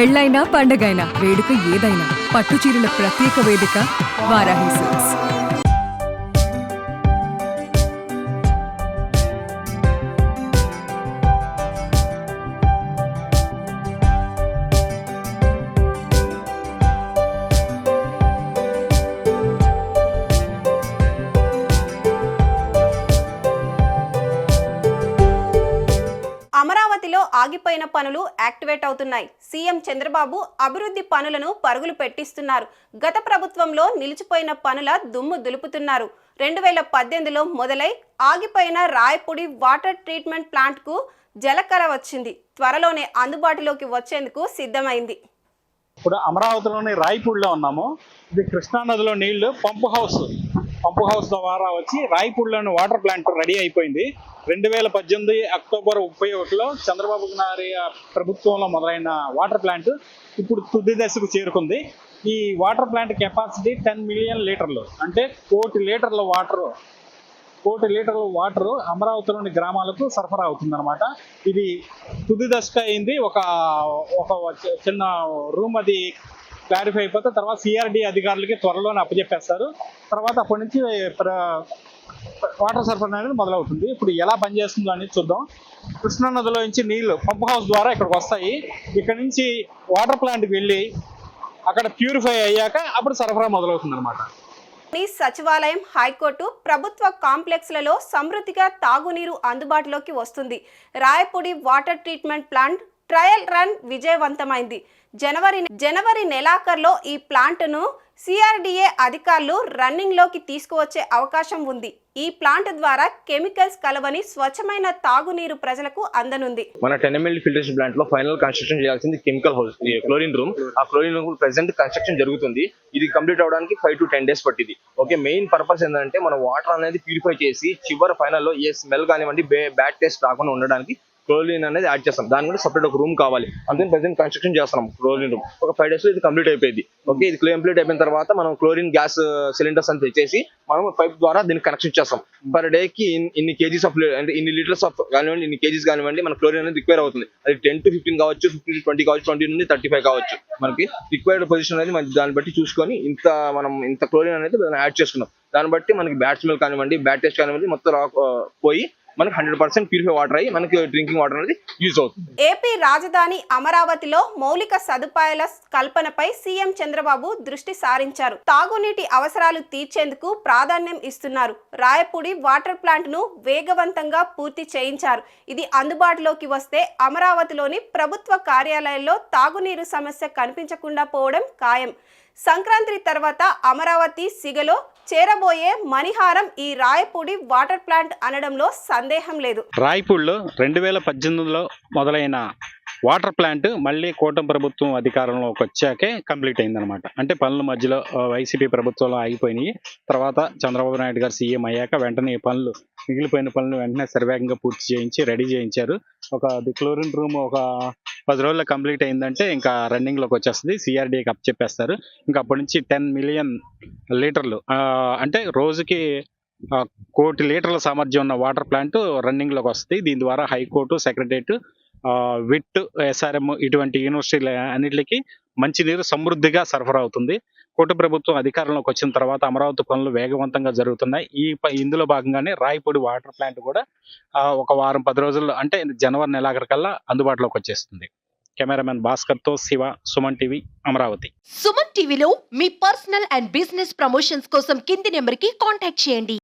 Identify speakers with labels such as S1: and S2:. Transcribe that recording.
S1: పెళ్ళైనా పండగైనా వేడుక ఏదైనా పట్టు చీరల ప్రత్యేక వేదిక వారాహి సిల్క్స్.
S2: అమరావతిలో ఆగిపోయిన పనులు యాక్టివేట్ అవుతున్నాయి. సీఎం చంద్రబాబు అభివృద్ధి పనులను పరుగులు పెట్టిస్తున్నారు. గత ప్రభుత్వంలో నిలిచిపోయిన పనుల దుమ్ము దులుపుతున్నారు. 2018లో మొదలై ఆగిపోయిన రాయపూడి వాటర్ ట్రీట్మెంట్ ప్లాంట్కు జలకళ వచ్చింది. త్వరలోనే అందుబాటులోకి వచ్చేందుకు సిద్ధమైంది.
S3: ఇప్పుడు అమరావతిలోని రాయపూడిలో ఉన్నాము. ఇది కృష్ణానదిలో నీళ్లు పంపు హౌస్ ద్వారా వచ్చి రాయపూడిలోని వాటర్ ప్లాంట్ రెడీ అయిపోయింది. 2018 అక్టోబర్ 31లో చంద్రబాబు నాయుడు ప్రభుత్వంలో మొదలైన వాటర్ ప్లాంట్ ఇప్పుడు తుది దశకు చేరుకుంది. ఈ వాటర్ ప్లాంట్ కెపాసిటీ 10 మిలియన్ లీటర్లు, అంటే కోటి లీటర్ల వాటర్ అమరావతిలోని గ్రామాలకు సరఫరా అవుతుందన్నమాట. ఇది తుది దశకు అయింది. ఒక చిన్న రూమ్ అది క్లారిఫై అయిపోతే తర్వాత సిఆర్డి అధికారులకి త్వరలోనే అప్పచెప్పేస్తారు. తర్వాత అప్పటి నుంచి వాటర్ సరఫరా అనేది మొదలవుతుంది. ఇప్పుడు ఎలా పనిచేస్తుందో అనేది చూద్దాం. కృష్ణానదిలో నుంచి నీళ్లు పంప్ హౌస్ ద్వారా ఇక్కడికి వస్తాయి. ఇక్కడ నుంచి వాటర్ ప్లాంట్కి వెళ్ళి అక్కడ ప్యూరిఫై అయ్యాక అప్పుడు సరఫరా మొదలవుతుంది అనమాట.
S2: సచివాలయం, హైకోర్టు, ప్రభుత్వ కాంప్లెక్స్లలో సమృద్ధిగా తాగునీరు అందుబాటులోకి వస్తుంది. Rayapudi water treatment plant trial run విజయవంతమైంది. జనవరి నెలాఖరులో ఈ ప్లాంట్ను సిఆర్డిఏ అధికారులు రన్నింగ్లోకి తీసుకువచ్చే అవకాశం ఉంది. ఈ ప్లాంట్ ద్వారా కెమికల్స్ కలవని స్వచ్ఛమైన తాగునీరు ప్రజలకు అందనుంది.
S4: మన 10 ml ఫిల్టరేషన్ ప్లాంట్ లో ఫైనల్ కన్స్ట్రక్షన్ చేయాల్సింది కెమికల్ హౌస్, క్లోరిన్ రూమ్. ఆ క్లోరిన్ రూమ్ ప్రెసెంట్ కన్స్ట్రక్షన్ జరుగుతుంది. ఇది కంప్లీట్ అవడానికి 5 to 10 days పట్టింది. ఓకే, మెయిన్ పర్పస్ ఏంటంటే మన వాటర్ అనేది ప్యూరిఫై చేసి చివరి ఫైనల్లో ఏ స్మెల్ కానివ్వండి, బ్యాడ్ టేస్ట్ రాకుండా ఉండడానికి క్లోరిన్ అనేది యాడ్ చేస్తాం. దాని కూడా సపరేట్ ఒక రూమ్ కావాలి. అందుకని ప్రెసెంట్ కన్స్ట్రక్షన్ చేస్తున్నాం క్లోరిన్ రూమ్. ఒక 5 days లో ఇది కంప్లీట్ అయిపోయింది. ఓకే, ఇది కంప్లీట్ అయిపోయిన తర్వాత మనం క్లోరిన్ గ్యాస్ సిలిండర్స్ అని తెచ్చేసి మనం పైప్ ద్వారా దీన్ని కనెక్షన్ చేస్తాం. పర్ డే కి ఇన్ని కేజీస్ ఆఫ్, అంటే ఇన్ని లీటర్స్ ఆఫ్ కానివ్వండి, ఇన్ని కేజీస్ కానివ్వండి మన క్లోరిన్ అనేది రిక్వైర్ అవుతుంది. అది 10 to 15 కావచ్చు, 15 to 20 కావచ్చు, 20 నుండి 35 కావచ్చు. మనకి రిక్వైర్డ్ పొజిషన్ అనేది మనకి దాన్ని బట్టి చూసుకొని ఇంత క్లోరిన్ అనేది యాడ్ చేసుకున్నాం. దాన్ని బట్టి మనకి బ్యాడ్ స్మెల్ కానివ్వండి, బ్యాడ్ టేస్ట్ కానివ్వండి మొత్తం పోయి మనకి 100% ప్యూరిఫై వాటర్ అయ్యి మనకి డ్రింకింగ్ వాటర్ అనేది యూజ్ అవుతుంది.
S2: ఏపీ రాజధాని అమరావతిలో మౌలిక సదుపాయాల కల్పనపై సీఎం చంద్రబాబు దృష్టి సారించారు. తాగునీటి అవసరాలు తీర్చేందుకు ప్రాధాన్యం ఇస్తున్నారు. రాయపూడి వాటర్ ప్లాంట్ ను వేగవంతంగా పూర్తి చేయించారు. ఇది అందుబాటులోకి వస్తే అమరావతిలోని ప్రభుత్వ కార్యాలయాల్లో తాగునీరు సమస్య కనిపించకుండా పోవడం ఖాయం. సంక్రాంతి తర్వాత అమరావతి సిగలో చేరబోయే మణిహారం ఈ రాయపూడి వాటర్ ప్లాంట్ అనడంలో సందేహం లేదు.
S3: రాయపూడిలో 2018లో మొదలైన వాటర్ ప్లాంట్ మళ్ళీ కూటమి ప్రభుత్వం అధికారంలోకి వచ్చాకే కంప్లీట్ అయిందనమాట. అంటే పనుల మధ్యలో వైసీపీ ప్రభుత్వంలో ఆగిపోయినాయి. తర్వాత చంద్రబాబు నాయుడు గారు సీఎం అయ్యాక వెంటనే మిగిలిపోయిన పనులు వెంటనే సర్వేగంగా పూర్తి చేయించి రెడీ చేయించారు. క్లోరిన్ రూమ్ ఒక 10 రోజుల్లో కంప్లీట్ అయిందంటే ఇంకా రన్నింగ్లోకి వచ్చేస్తుంది. సిఆర్డీకి అప్పచెప్పేస్తారు. ఇంకా అప్పటి నుంచి 10 మిలియన్ లీటర్లు, అంటే రోజుకి 1 కోటి లీటర్ల సామర్థ్యం ఉన్న వాటర్ ప్లాంట్ రన్నింగ్లోకి వస్తుంది. దీని ద్వారా హైకోర్టు, సెక్రటరియట్, విట్, ఎస్ఆర్ఎం ఇటువంటి యూనివర్సిటీల అన్నిటికీ మంచినీరు సమృద్ధిగా సరఫరా అవుతుంది. కూటమి ప్రభుత్వం అధికారంలోకి వచ్చిన తర్వాత అమరావతి పనులు వేగవంతంగా జరుగుతున్నాయి. ఇందులో భాగంగానే రాయపూడి వాటర్ ప్లాంట్ కూడా ఒక వారం 10 రోజుల్లో, అంటే జనవరి నెలాఖరికల్లా అందుబాటులోకి వచ్చేస్తుంది. కెమెరామెన్ భాస్కర్ తో శివ, సుమన్ టీవీ, అమరావతి.
S5: సుమన్ టీవీలో మీ పర్సనల్ అండ్ బిజినెస్ ప్రమోషన్స్ కోసం కింది నెంబర్కి కాంటాక్ట్ చేయండి.